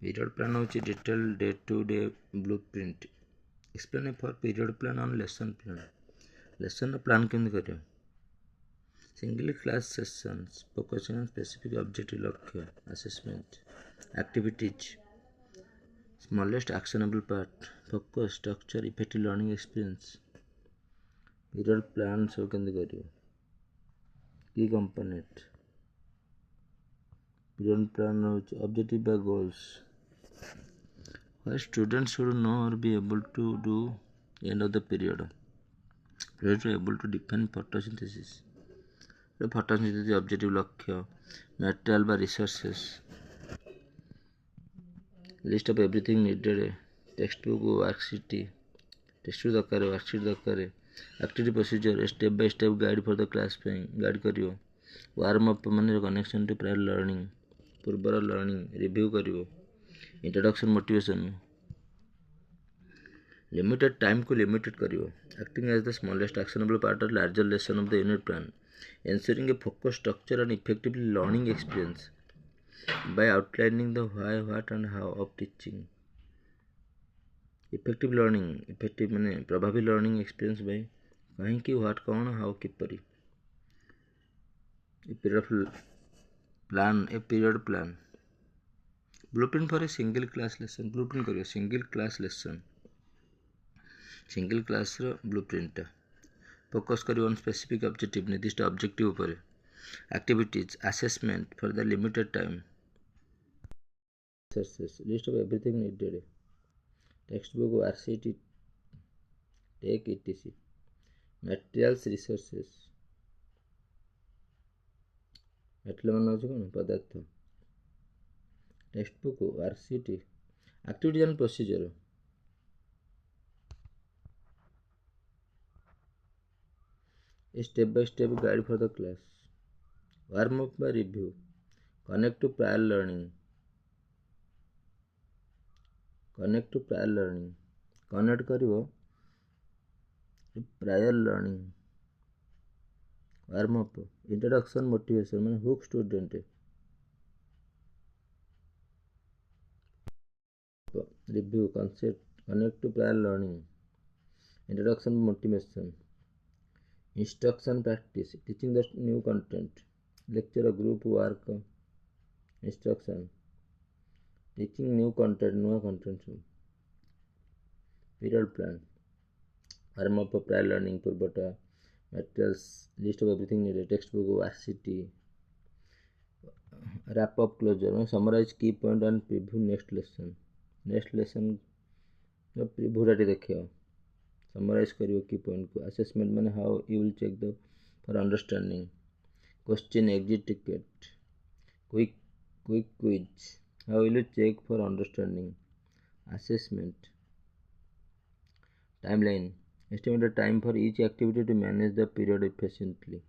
Period plan होची detailed day to day blueprint. Explain for period plan on lesson plan. Lesson plan केमती करियो. Single class sessions focusing on specific objective लक्ष्य assessment activities. Smallest actionable part focus structure effective learning experience. Period plan सब केमती करियो. Key component. Period plan होची objective by goals. What students should know or be able to do end of the period. Students are able to define photosynthesis. Photosynthesis objective लक्ष्य material by resources. List of everything needed. Textbook worksheet. Textbook दरकार worksheet दरकार activity procedure step by step guide for the class ପାଇଁ guide करियो. warm up ମାନେ connection to prior learning ପୂର୍ବର learning review करियो. Introduction motivation. Limited time को limited करियो. Acting as the smallest actionable part of larger lesson of the unit plan. Ensuring a focused structure and effective learning experience by outlining the why, what and how of teaching. Effective learning, effective माने प्रभावी learning experience by कहीं कि what कौन how किपरि. A period plan. Blueprint for a single class lesson. Blueprint करियो single class lesson. Single class रो blueprint. Focus करियो on specific objective निर्दिष्ट objective ऊपर. Activities assessment for the limited time. List of everything needed. Textbook worksheet take etc. Materials resources. Material मान होची कोन पदार्थ. Textbook worksheet activities and procedure. A step by step guide for the class. Warm up by review. Connect to prior learning. Connect to prior learning. Connect करियो prior learning. Warm up. Introduction motivation माने hook student. Review concept. Connect to prior learning. Introduction motivation. Instruction practice. Teaching the new content. Lecture group work. Instruction. Teaching new content. New content. Period plan. Warm up prior learning. Purbata. Materials. List of everything needed. Textbook. Worksheet. Wrap up closure. Summarize key point and preview next lesson. Next lesson. Preview टा देखियो. Summarize करियो key point को. Assessment माने how you will check the for understanding. Question exit ticket. Quick quiz. How will you check for understanding? Assessment. Timeline. Estimated time for each activity to manage the period efficiently.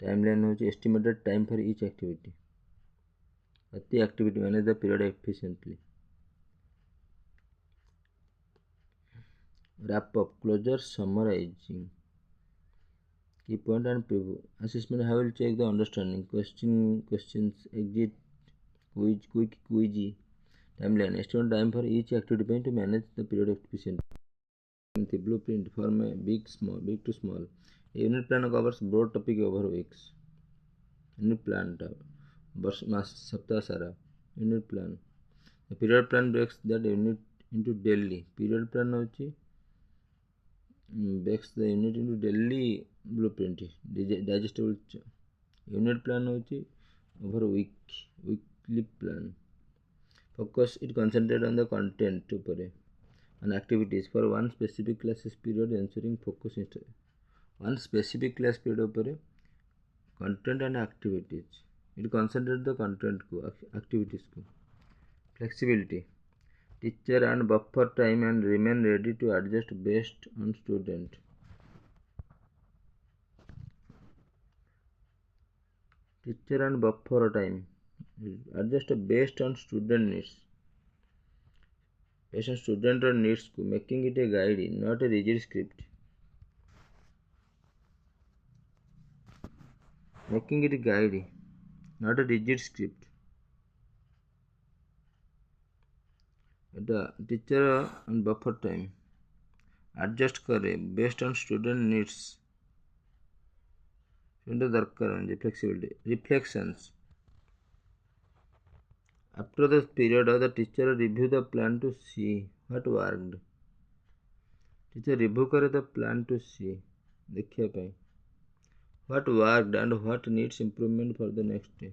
Timeline होची estimated time for each activity. प्रति activity manage the period efficiently. Wrap up closure summarizing. Key point and preview. Assessment how will check the understanding. Questions exit quiz quick quiz. Timeline estimate time for each activity to manage the period efficiently. The blueprint from a big to small. A unit plan covers broad topic over weeks. Unit plan mass saptah sara. Unit plan. The period plan breaks that unit into daily. Period plan होची breaks the unit into daily blueprint. Digestible. Unit plan होची over weekly plan. Focus it concentrate on the content ऊपर and activities for one specific classes period ensuring focus one specific class period ऊपर content and activities. It concentrate the content को activities को. Flexibility. Teacher and buffer time and remain ready to adjust based on student. Teacher and buffer time adjust based on student needs. Based on student or needs को making it a guide not a rigid script. Making it a guide not a rigid script. এটা teacher and buffer time adjust करे based on student needs student दरकार म्हणजे flexibility reflections after the period of the teacher review the plan to see what worked teacher review करे the plan to see देखिए पाए what worked and what needs improvement for the next day